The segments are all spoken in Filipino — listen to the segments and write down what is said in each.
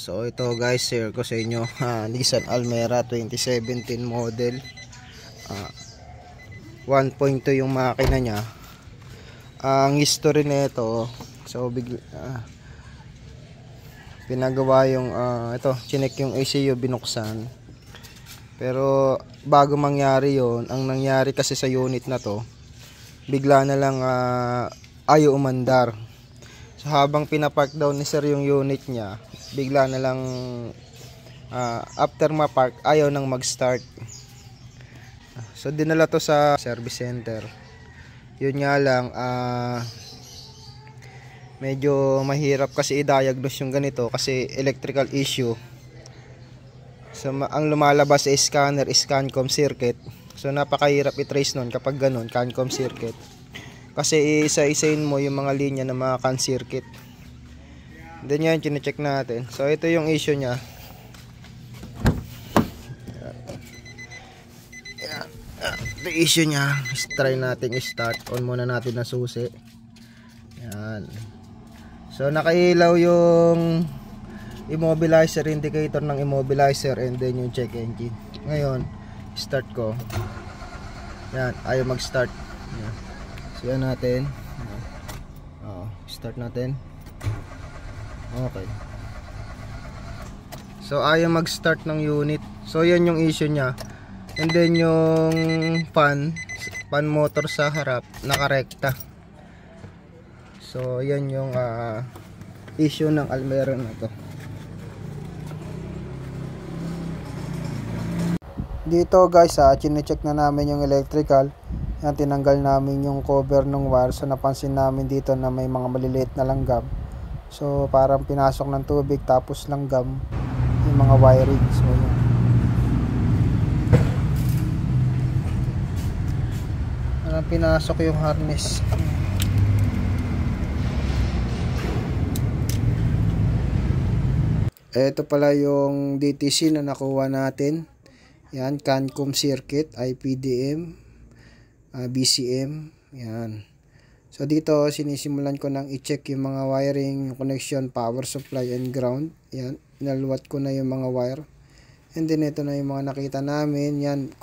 So ito guys, share ko sa inyo Nissan Almera 2017 model. 1.2 yung makina niya. Ang history nito, so pinagawa yung ito, chinek yung ECU, binuksan. Pero bago mangyari yon, ang nangyari kasi sa unit na to, bigla na lang ayaw umandar. So habang pinapark down ni sir yung unit niya, bigla na lang after ma-park ayaw nang mag-start. So dinala to sa service center. Yun nga lang, medyo mahirap kasi i-diagnose yung ganito kasi electrical issue. So ang lumalabas sa scanner is CANCOM circuit. So napakahirap i-trace nun kapag ganun, CANCOM circuit. Kasi isa-isain mo yung mga linya ng mga CAN circuit. Then yan, chine-check natin. So ito yung issue niya. Ito yung issue niya. Try natin i-start. On muna natin na susi. Yan. So nakailaw yung immobilizer indicator ng immobilizer, and then yung check engine. Ngayon, start ko. Yan, ayaw mag-start. Yan. So yan natin. Start natin. Okay. So ayaw mag-start ng unit. So yan yung issue niya. And then yung fan motor sa harap nakarekta. So yan yung issue ng Almera na to. Dito guys, chine-check na namin yung electrical. Yan, tinanggal namin yung cover ng wire. So napansin namin dito na may mga maliliit na langgam. So parang pinasok ng tubig tapos langgam yung mga wiring. So yan. Parang pinasok yung harness. Ito pala yung DTC na nakuha natin. Yan, CANCOM circuit, IPDM, BCM. Yan. So dito sinisimulan ko nang i-check yung mga wiring, yung connection, power supply and ground. Yan, inaluwat ko na yung mga wire. And then ito na yung mga nakita namin. Yan,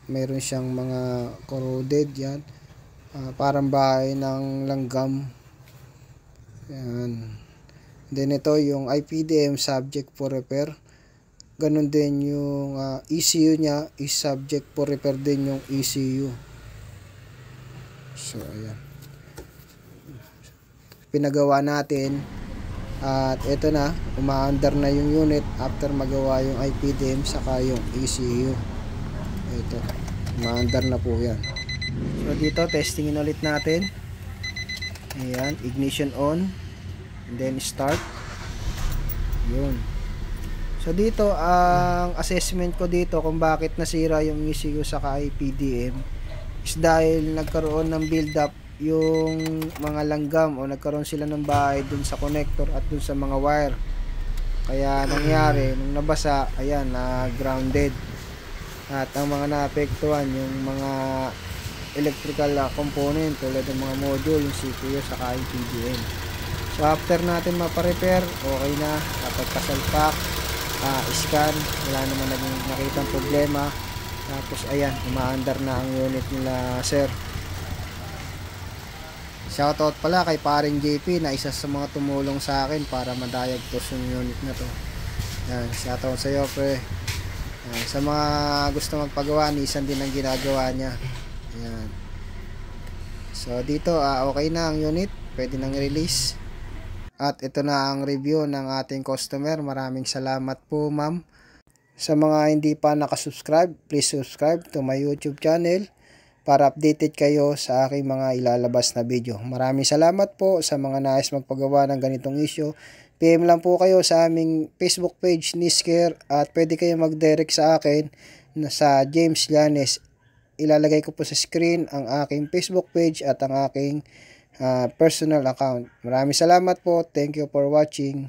mayroon siyang mga corroded. Yan, parang bahay ng langgam. Yan. Then ito yung IPDM, subject for repair. Ganon din yung ECU nya is subject for repair din yung ECU. So ayan, pinagawa natin. At ito na, umaandar na yung unit after magawa yung IPDM saka yung ECU. Ito, umaandar na po yan. So dito, testingin ulit natin. Ayan, ignition on, and then start. Yun. So dito, ang assessment ko dito kung bakit nasira yung ECU saka IPDM is dahil nagkaroon ng build up yung mga langgam, o nagkaroon sila ng bahay dun sa connector at dun sa mga wire. Kaya nangyari, nung nabasa, ayan, na grounded. At ang mga naapektuhan yung mga electrical component tulad ng mga module, yung CPU saka IPDM. So after natin mapa-repair, okay na, kapag pasalpak, scan, wala naman naging nakitang problema. Tapos ayan, umaandar na ang unit nila sir. Shoutout pala kay paring JP na isa sa mga tumulong sa akin para ma-diagnose yung unit na to. Yan, shoutout sa iyo pre. Yan, sa mga gusto magpagawa, Nissan din ang ginagawa niya. Yan. So dito okay na ang unit, pwede nang release. At ito na ang review ng ating customer. Maraming salamat po ma'am. Sa mga hindi pa nakasubscribe, please subscribe to my YouTube channel para updated kayo sa aking mga ilalabas na video. Maraming salamat po sa mga nais magpagawa ng ganitong issue. PM lang po kayo sa aming Facebook page, Nisker, at pwede kayo mag-direct sa akin sa James Llanes. Ilalagay ko po sa screen ang aking Facebook page at ang aking personal account. Maraming salamat po. Thank you for watching.